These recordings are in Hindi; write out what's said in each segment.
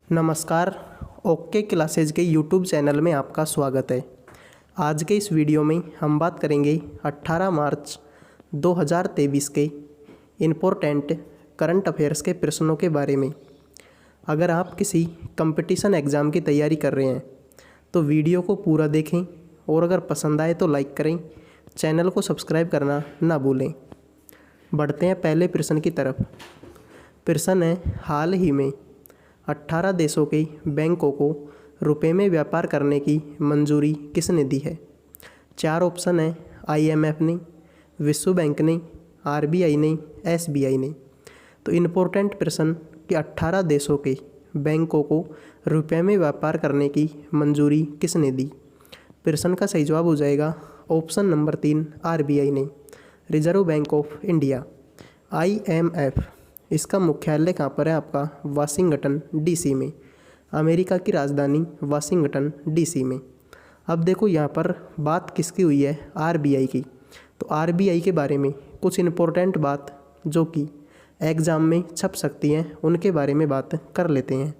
नमस्कार। ओके क्लासेज के यूट्यूब चैनल में आपका स्वागत है। आज के इस वीडियो में हम बात करेंगे 18 मार्च 2023 के इम्पोर्टेंट करंट अफेयर्स के प्रश्नों के बारे में। अगर आप किसी कंपटीशन एग्ज़ाम की तैयारी कर रहे हैं तो वीडियो को पूरा देखें और अगर पसंद आए तो लाइक करें, चैनल को सब्सक्राइब करना ना भूलें। बढ़ते हैं पहले प्रश्न की तरफ। प्रश्न है, हाल ही में 18 देशों के बैंकों को रुपए में व्यापार करने की मंजूरी किसने दी है? 4 ऑप्शन है, IMF ने, विश्व बैंक ने, RBI ने, SBI ने। तो इम्पोर्टेंट प्रश्न कि 18 देशों के बैंकों को रुपए में व्यापार करने की मंजूरी किसने दी? प्रश्न का सही जवाब हो जाएगा ऑप्शन नंबर 3, RBI ने, reserve bank of India. IMF इसका मुख्यालय कहाँ पर है? आपका वाशिंगटन DC में, अमेरिका की राजधानी वाशिंगटन DC में। अब देखो यहाँ पर बात किसकी हुई है? RBI की। तो RBI के बारे में कुछ इम्पोर्टेंट बात जो कि एग्ज़ाम में छप सकती हैं उनके बारे में बात कर लेते हैं।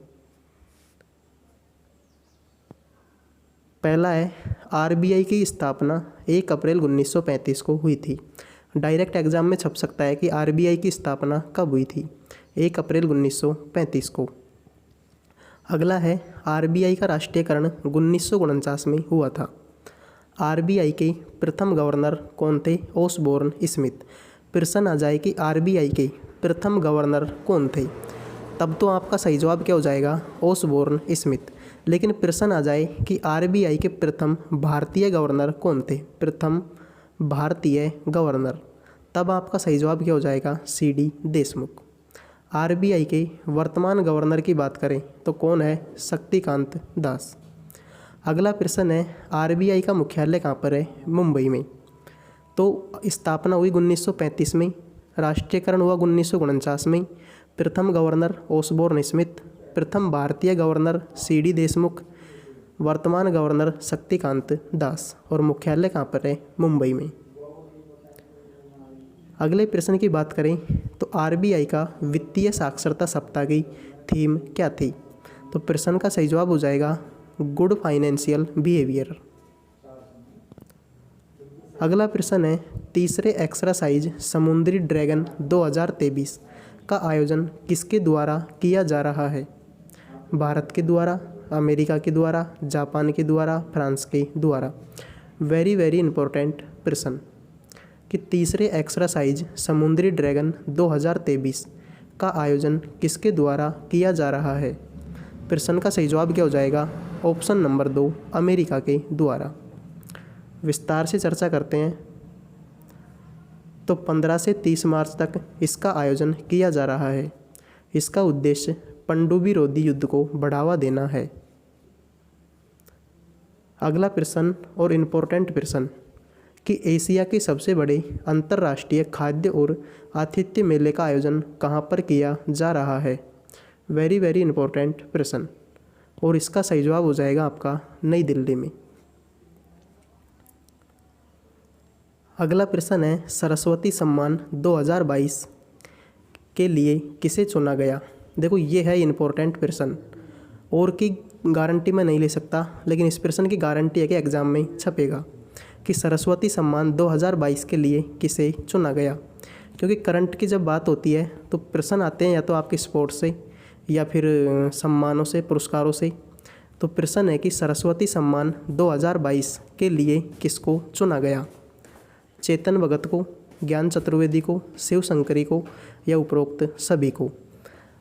पहला है, RBI की स्थापना 1 अप्रैल 1935 को हुई थी। डायरेक्ट एग्ज़ाम में छप सकता है कि RBI की स्थापना कब हुई थी? 1 अप्रैल 1935 को। अगला है, RBI का राष्ट्रीयकरण 1949 में हुआ था। RBI के प्रथम गवर्नर कौन थे? Osborne Smith. प्रश्न आ जाए कि RBI के प्रथम गवर्नर कौन थे, तब तो आपका सही जवाब क्या हो जाएगा? Osborne Smith. लेकिन प्रश्न आ जाए कि RBI के प्रथम भारतीय गवर्नर कौन थे? प्रथम भारतीय गवर्नर, तब आपका सही जवाब क्या हो जाएगा? CD देशमुख। RBI के वर्तमान गवर्नर की बात करें तो कौन है? शक्तिकांत दास। अगला प्रश्न है, RBI का मुख्यालय कहाँ पर है? मुंबई में। तो स्थापना हुई 1935 में, राष्ट्रीयकरण हुआ 1949 में। प्रथम गवर्नर ओसबोर्न स्मिथ, प्रथम भारतीय गवर्नर CD देशमुख, वर्तमान गवर्नर शक्तिकांत दास और मुख्यालय कहाँ पर है? मुंबई में। अगले प्रश्न की बात करें तो RBI का वित्तीय साक्षरता सप्ताह की थीम क्या थी? तो प्रश्न का सही जवाब हो जाएगा गुड फाइनेंशियल बिहेवियर। अगला प्रश्न है, तीसरे एक्सरसाइज समुद्री ड्रैगन 2023 का आयोजन किसके द्वारा किया जा रहा है? भारत के द्वारा, अमेरिका के द्वारा, जापान के द्वारा, फ्रांस के द्वारा। वेरी इंपॉर्टेंट प्रश्न कि तीसरे एक्सरसाइज समुद्री ड्रैगन 2023 का आयोजन किसके द्वारा किया जा रहा है? प्रश्न का सही जवाब क्या हो जाएगा? ऑप्शन नंबर 2, अमेरिका के द्वारा। विस्तार से चर्चा करते हैं। तो 15 से 30 मार्च तक इसका आयोजन किया जा रहा है। इसका उद्देश्य पनडुब्बी रोधी युद्ध को बढ़ावा देना है। अगला प्रश्न और इम्पोर्टेंट प्रश्न कि एशिया के सबसे बड़े अंतर्राष्ट्रीय खाद्य और आतिथ्य मेले का आयोजन कहाँ पर किया जा रहा है? वेरी इंपॉर्टेंट प्रश्न और इसका सही जवाब हो जाएगा आपका नई दिल्ली में। अगला प्रश्न है, सरस्वती सम्मान 2022 के लिए किसे चुना गया? देखो ये है इम्पोर्टेंट प्रश्न और की गारंटी मैं नहीं ले सकता, लेकिन इस प्रश्न की गारंटी है कि एग्ज़ाम में छपेगा कि सरस्वती सम्मान 2022 के लिए किसे चुना गया। क्योंकि करंट की जब बात होती है तो प्रश्न आते हैं या तो आपके स्पोर्ट्स से या फिर सम्मानों से, पुरस्कारों से। तो प्रश्न है कि सरस्वती सम्मान 2022 के लिए किसको चुना गया? चेतन भगत को, ज्ञान चतुर्वेदी को, शिव शंकरी को या उपरोक्त सभी को?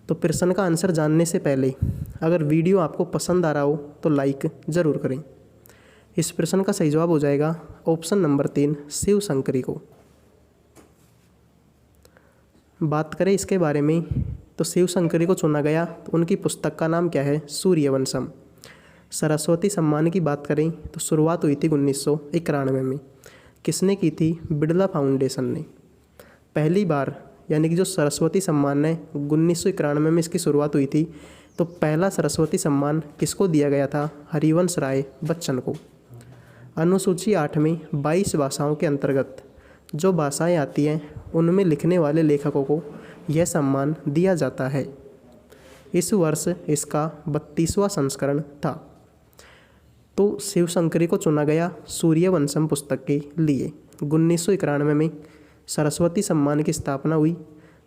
तो प्रश्न का आंसर जानने से पहले अगर वीडियो आपको पसंद आ रहा हो तो लाइक ज़रूर करें। इस प्रश्न का सही जवाब हो जाएगा ऑप्शन नंबर 3, शिव शंकरी को। बात करें इसके बारे में तो शिव शंकरी को चुना गया तो उनकी पुस्तक का नाम क्या है? सूर्यवंशम। सरस्वती सम्मान की बात करें तो शुरुआत हुई थी 1991 में। किसने की थी? बिड़ला फाउंडेशन ने। पहली बार यानी कि जो सरस्वती सम्मान है 1991 में इसकी शुरुआत हुई थी। तो पहला सरस्वती सम्मान किसको दिया गया था? हरिवंश राय बच्चन को। अनुसूची 8 में 22 भाषाओं के अंतर्गत जो भाषाएं आती हैं उनमें लिखने वाले लेखकों को यह सम्मान दिया जाता है। इस वर्ष इसका 32वां संस्करण था। तो शिवशंकरी को चुना गया सूर्यवंशम पुस्तक के लिए। 1991 में सरस्वती सम्मान की स्थापना हुई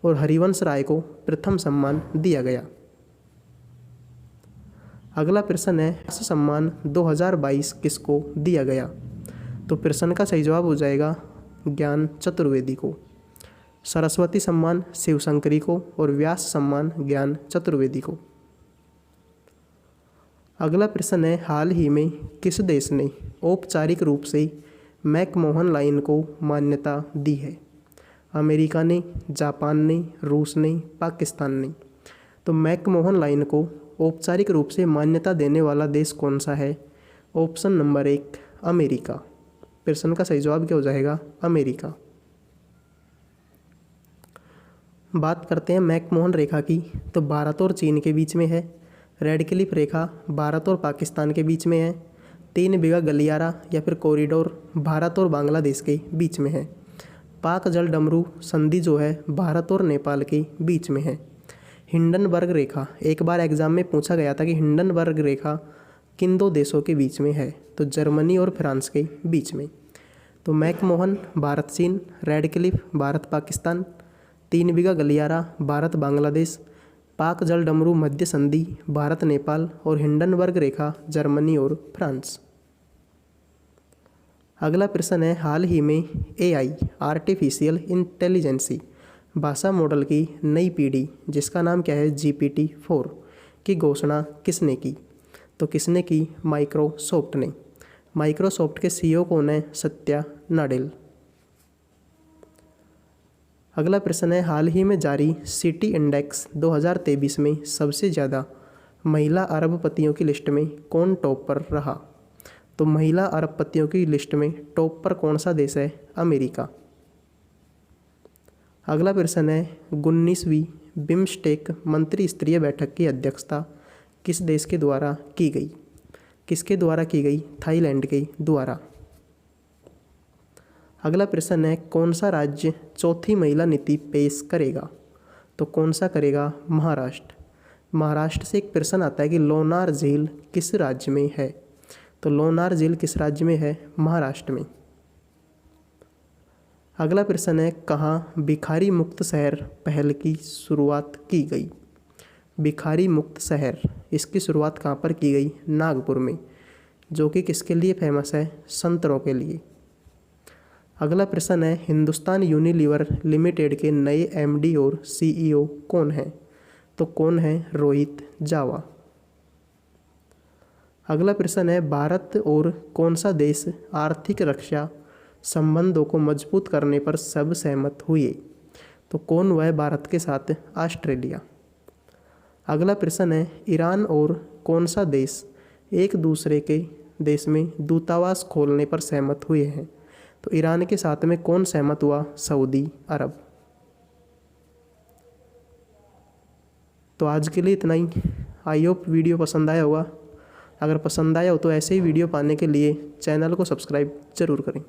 और हरिवंश राय को प्रथम सम्मान दिया गया। अगला प्रश्न है, सम्मान 2022 किसको दिया गया? तो प्रश्न का सही जवाब हो जाएगा ज्ञान चतुर्वेदी को। सरस्वती सम्मान शिवशंकरी को और व्यास सम्मान ज्ञान चतुर्वेदी को। अगला प्रश्न है, हाल ही में किस देश ने औपचारिक रूप से मैकमोहन लाइन को मान्यता दी है? अमेरिका ने, जापान ने, रूस ने, पाकिस्तान ने। तो मैकमोहन लाइन को औपचारिक रूप से मान्यता देने वाला देश कौन सा है? Option number 1 America. प्रश्न का सही जवाब क्या हो जाएगा? अमेरिका। बात करते हैं मैकमोहन रेखा की, तो भारत और चीन के बीच में है। रेड क्लिफ रेखा भारत और पाकिस्तान के बीच में है। 3 बीघा गलियारा या फिर कॉरिडोर भारत और बांग्लादेश के बीच में है। पाक जल डमरू संधि जो है भारत और नेपाल के बीच में है। हिंडनबर्ग रेखा, एक बार एग्जाम में पूछा गया था कि हिंडनबर्ग रेखा किन 2 देशों के बीच में है? तो जर्मनी और फ्रांस के बीच में। तो मैकमोहन भारत चीन, रेड क्लिफ भारत पाकिस्तान, 3 बीघा गलियारा भारत बांग्लादेश, पाक जल डमरू मध्य संधि भारत नेपाल और हिंडनबर्ग रेखा जर्मनी और फ्रांस। अगला प्रश्न है, हाल ही में AI आर्टिफिशियल इंटेलिजेंसी भाषा मॉडल की नई पीढ़ी जिसका नाम क्या है? GPT-4 की घोषणा किसने की? तो किसने की? माइक्रोसॉफ्ट ने। माइक्रोसॉफ्ट के CEO कौन है? सत्या नाडेल। अगला प्रश्न है, हाल ही में जारी सिटी इंडेक्स 2023 में सबसे ज़्यादा महिला अरबपतियों की लिस्ट में कौन टॉप पर रहा? तो महिला अरबपतियों की लिस्ट में टॉप पर कौन सा देश है? अमेरिका। अगला प्रश्न है, 19वीं बिम्स्टेक मंत्री स्तरीय बैठक की अध्यक्षता किस देश के द्वारा की गई? किसके द्वारा की गई? थाईलैंड के द्वारा। अगला प्रश्न है, कौन सा राज्य चौथी महिला नीति पेश करेगा? तो कौन सा करेगा? महाराष्ट्र। महाराष्ट्र से एक प्रश्न आता है कि लोनार झील किस राज्य में है? तो लोनार झील किस राज्य में है? महाराष्ट्र में। अगला प्रश्न है, कहाँ भिखारी मुक्त शहर पहल की शुरुआत की गई? भिखारी मुक्त शहर, इसकी शुरुआत कहाँ पर की गई? नागपुर में, जो कि किसके लिए फेमस है? संतरों के लिए। अगला प्रश्न है, हिंदुस्तान यूनिलीवर लिमिटेड के नए MD और CEO कौन हैं? तो कौन है? रोहित जावा। अगला प्रश्न है, भारत और कौन सा देश आर्थिक रक्षा संबंधों को मजबूत करने पर सब सहमत हुए? तो कौन वह भारत के साथ? ऑस्ट्रेलिया। अगला प्रश्न है, ईरान और कौन सा देश एक दूसरे के देश में दूतावास खोलने पर सहमत हुए हैं? तो ईरान के साथ में कौन सहमत हुआ? सऊदी अरब। तो आज के लिए इतना ही। आई होप वीडियो पसंद आया होगा। अगर पसंद आया हो तो ऐसे ही वीडियो पाने के लिए चैनल को सब्सक्राइब जरूर करें।